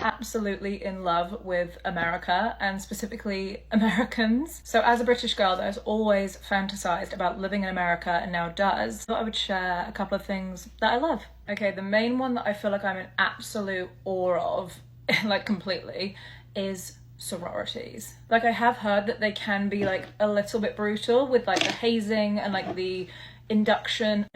absolutely in love with America and specifically Americans. So as a British girl that has always fantasized about living in America and now does, I thought I would share a couple of things that I love. Okay, the main one that I feel like I'm in absolute awe of, like completely, is sororities. Like, I have heard that they can be like a little bit brutal with like the hazing and like the induction,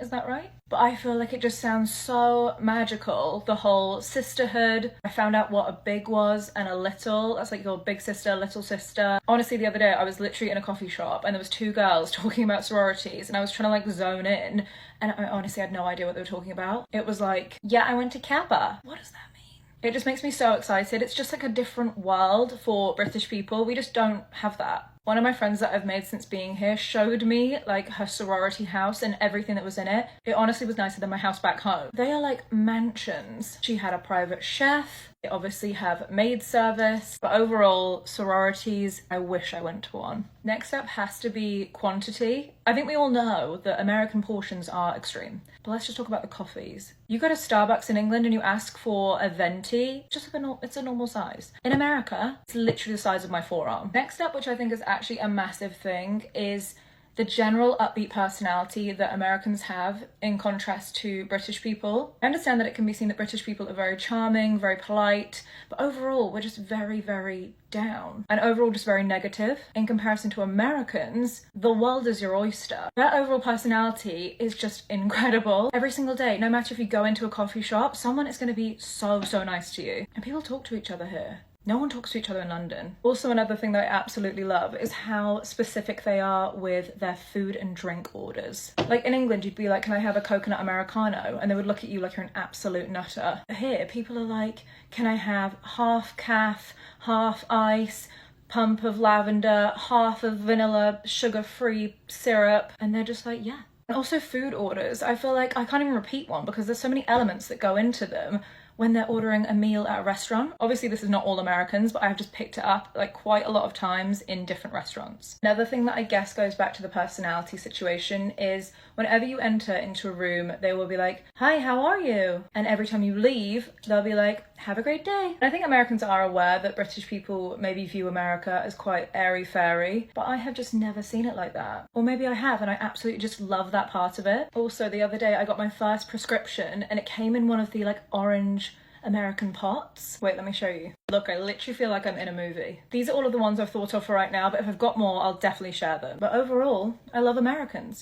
is that right? But I feel like it just sounds so magical, the whole sisterhood. I found out what a big was and a little. That's like your big sister, little sister. Honestly, the other day I was literally in a coffee shop and there was two girls talking about sororities and I was trying to like zone in and I honestly had no idea what they were talking about. It was like, yeah, I went to Kappa. What does that mean? It just makes me so excited. It's just like a different world for British people. We just don't have that. One of my friends that I've made since being here showed me like her sorority house and everything that was in it. It honestly was nicer than my house back home. They are like mansions. She had a private chef. They obviously have maid service, but overall sororities, I wish I went to one. Next up has to be quantity. I think we all know that American portions are extreme, but let's just talk about the coffees. You go to Starbucks in England and you ask for a venti, just like it's a normal size. In America, it's literally the size of my forearm. Next up, which I think is actually a massive thing, is the general upbeat personality that Americans have in contrast to British people. I understand that it can be seen that British people are very charming, very polite, but overall we're just very, very down and overall just very negative. In comparison to Americans, the world is your oyster. Their overall personality is just incredible. Every single day, no matter if you go into a coffee shop, someone is going to be so nice to you. And people talk to each other here. No one talks to each other in London. Also, another thing that I absolutely love is how specific they are with their food and drink orders. Like in England, you'd be like, can I have a coconut Americano? And they would look at you like you're an absolute nutter. Here, people are like, can I have half calf, half ice, pump of lavender, half of vanilla sugar-free syrup? And they're just like, yeah. And also food orders. I feel like I can't even repeat one because there's so many elements that go into them when they're ordering a meal at a restaurant. Obviously this is not all Americans, but I've just picked it up like quite a lot of times in different restaurants. Another thing that I guess goes back to the personality situation is whenever you enter into a room, they will be like, hi, how are you? And every time you leave, they'll be like, have a great day. And I think Americans are aware that British people maybe view America as quite airy-fairy, but I have just never seen it like that. Or maybe I have, and I absolutely just love that part of it. Also, the other day I got my first prescription and it came in one of the like orange American pots. Wait, let me show you. Look, I literally feel like I'm in a movie. These are all of the ones I've thought of for right now, but if I've got more, I'll definitely share them. But overall, I love Americans.